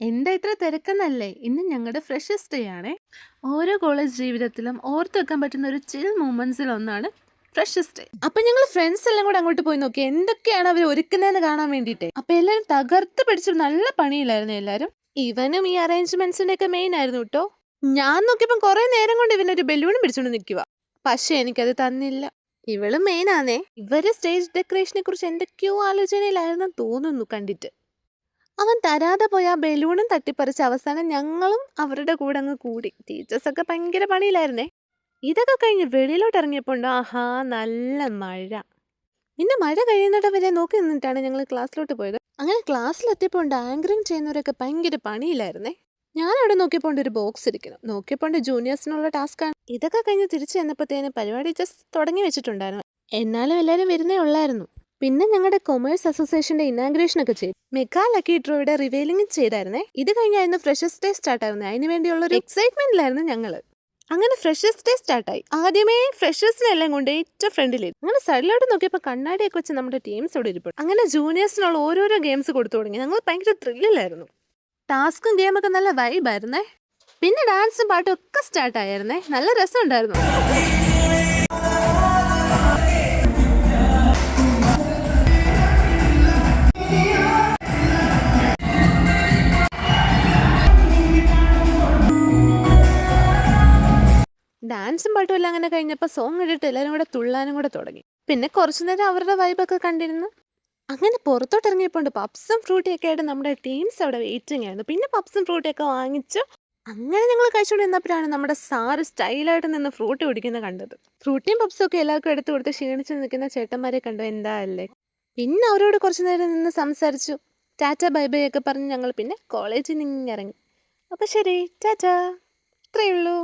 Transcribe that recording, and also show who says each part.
Speaker 1: എന്താ ഇത്ര തിരക്കെന്നല്ലേ? ഇന്ന് ഞങ്ങളുടെ ഫ്രഷേഴ്സ് ഡേ ആണേ. ഓരോ കോളേജ് ജീവിതത്തിലും ഓർത്ത് വെക്കാൻ പറ്റുന്ന ഒരു ചിൽ മൂമെന്റ്സിൽ ഒന്നാണ് ഫ്രഷേഴ്സ് ഡേ. അപ്പൊ ഞങ്ങൾ ഫ്രണ്ട്സ് എല്ലാം കൂടെ അങ്ങോട്ട് പോയി നോക്കി എന്തൊക്കെയാണ് അവർ ഒരുക്കുന്നതെന്ന് കാണാൻ വേണ്ടിയിട്ട്. അപ്പൊ എല്ലാരും തകർത്ത് പിടിച്ച് നല്ല പണിയിലായിരുന്നു എല്ലാരും. ഇവനും ഈ അറേഞ്ച്മെന്റ്സിന്റെ ഒക്കെ മെയിൻ ആയിരുന്നു കേട്ടോ. ഞാൻ നോക്കിയപ്പോ കുറെ നേരം കൊണ്ട് ഇവനൊരു ബലൂണും പിടിച്ചോണ്ട് നിൽക്കുക. പക്ഷെ എനിക്കത് തന്നില്ല. ഇവള് മെയിൻ ആണേ. ഇവര് സ്റ്റേജ് ഡെക്കറേഷനെ കുറിച്ച് എന്തൊക്കെയോ ആലോചനയിലായിരുന്നു തോന്നുന്നു കണ്ടിട്ട്. അവൻ തരാതെ പോയ ആ ബലൂണും തട്ടിപ്പറിച്ച് അവസാനം ഞങ്ങളും അവരുടെ കൂടെ അങ്ങ് കൂടി. ടീച്ചേഴ്സൊക്കെ ഭയങ്കര പണിയിലായിരുന്നേ. ഇതൊക്കെ കഴിഞ്ഞ് വെളിയിലോട്ട് ഇറങ്ങിയപ്പോൾ ആഹാ നല്ല മഴ. പിന്നെ മഴ കഴിയുന്നിടം വരെ നോക്കി നിന്നിട്ടാണ് ഞങ്ങൾ ക്ലാസ്സിലോട്ട് പോയത്. അങ്ങനെ ക്ലാസ്സിലെത്തിയപ്പോൾ ആങ്കറിങ് ചെയ്യുന്നവരൊക്കെ ഭയങ്കര പണിയിലായിരുന്നേ. ഞാൻ അവിടെ നോക്കിയപ്പോൾ ഒരു ബോക്സ് ഇരിക്കുന്നു. നോക്കിയപ്പോൾ ജൂനിയേഴ്സിനുള്ള ടാസ്ക്കാണ്. ഇതൊക്കെ കഴിഞ്ഞ് തിരിച്ചു ചെന്നപ്പോഴത്തേന് പരിപാടി ജസ്റ്റ് തുടങ്ങി വെച്ചിട്ടുണ്ടായിരുന്നു. എന്നാലും എല്ലാവരും വരുന്നേ ഉള്ളായിരുന്നു. പിന്നെ ഞങ്ങളുടെ കൊമേഴ്സ് അസോസിയേഷന്റെ ഇനാഗ്രേഷൻ ഒക്കെ ചെയ്തു. മെഗാ ലക്കി ഡ്രോയുടെ റിവീലിംഗ് ചെയ്തായിരുന്നേ. ഇത് കഴിഞ്ഞായിരുന്നു ഫ്രഷേഴ്സ് ഡേ സ്റ്റാർട്ട് ആവുന്നത്. അതിന് വേണ്ടിയുള്ള ഒരു എക്സൈറ്റ്മെന്റിലായിരുന്നു ഞങ്ങള്. അങ്ങനെ ഫ്രഷേഴ്സ് ഡേ സ്റ്റാർട്ടായി. ആദ്യമേ ഫ്രഷേഴ്സിനെ എല്ലാം കൊണ്ട് ഏറ്റവും ഫ്രണ്ടിലിരുന്നു. അങ്ങനെ സൈഡിലോട്ട് നോക്കിയപ്പോൾ കണ്ണാടിയൊക്കെ വെച്ച് നമ്മുടെ ടീംസ് അവിടെ ഇരിപ്പുണ്ട്. അങ്ങനെ ജൂനിയേഴ്സിനുള്ള ഓരോരോ ഗെയിംസ് കൊടുത്തു തുടങ്ങി. ഞങ്ങൾ ഭയങ്കര ത്രില്ലിലായിരുന്നു. ടാസ്കും ഗെയിമൊക്കെ നല്ല വൈബായിരുന്നേ. പിന്നെ ഡാൻസും പാട്ടും ഒക്കെ സ്റ്റാർട്ടായിരുന്നേ. നല്ല രസമുണ്ടായിരുന്നു. ഡാൻസും പാട്ടും എല്ലാം അങ്ങനെ കഴിഞ്ഞപ്പോൾ സോങ് ഇട്ടിട്ട് എല്ലാവരും കൂടെ തുള്ളാനും കൂടെ തുടങ്ങി. പിന്നെ കുറച്ചു നേരം അവരുടെ വൈബൊക്കെ കണ്ടിരുന്നു. അങ്ങനെ പുറത്തോട്ട് ഇറങ്ങിയപ്പോൾ പപ്സും ഫ്രൂട്ടിയൊക്കെ ആയിട്ട് നമ്മുടെ ടീംസ് അവിടെ വെയിറ്റിംഗ് ആയിരുന്നു. പിന്നെ പപ്സും ഫ്രൂട്ടിയൊക്കെ വാങ്ങിച്ചു. അങ്ങനെ ഞങ്ങൾ കഴിച്ചുകൊണ്ട് നിന്നപ്പോഴാണ് നമ്മുടെ സാറ് സ്റ്റൈലായിട്ട് നിന്ന് ഫ്രൂട്ടി കുടിക്കുന്നത് കണ്ടത്. ഫ്രൂട്ടിയും പപ്സും ഒക്കെ എല്ലാവർക്കും എടുത്തു കൊടുത്ത് ക്ഷീണിച്ച് നിൽക്കുന്ന ചേട്ടന്മാരെ കണ്ടു. എന്താ അല്ലേ. പിന്നെ അവരോട് കുറച്ചു നേരം നിന്ന് സംസാരിച്ചു. ടാറ്റ ബൈ ബൈ ഒക്കെ പറഞ്ഞ് ഞങ്ങൾ പിന്നെ കോളേജിൽ നിന്ന് ഇറങ്ങി. അപ്പോൾ ശരി, ടാറ്റ. ഇത്രയേ ഉള്ളൂ.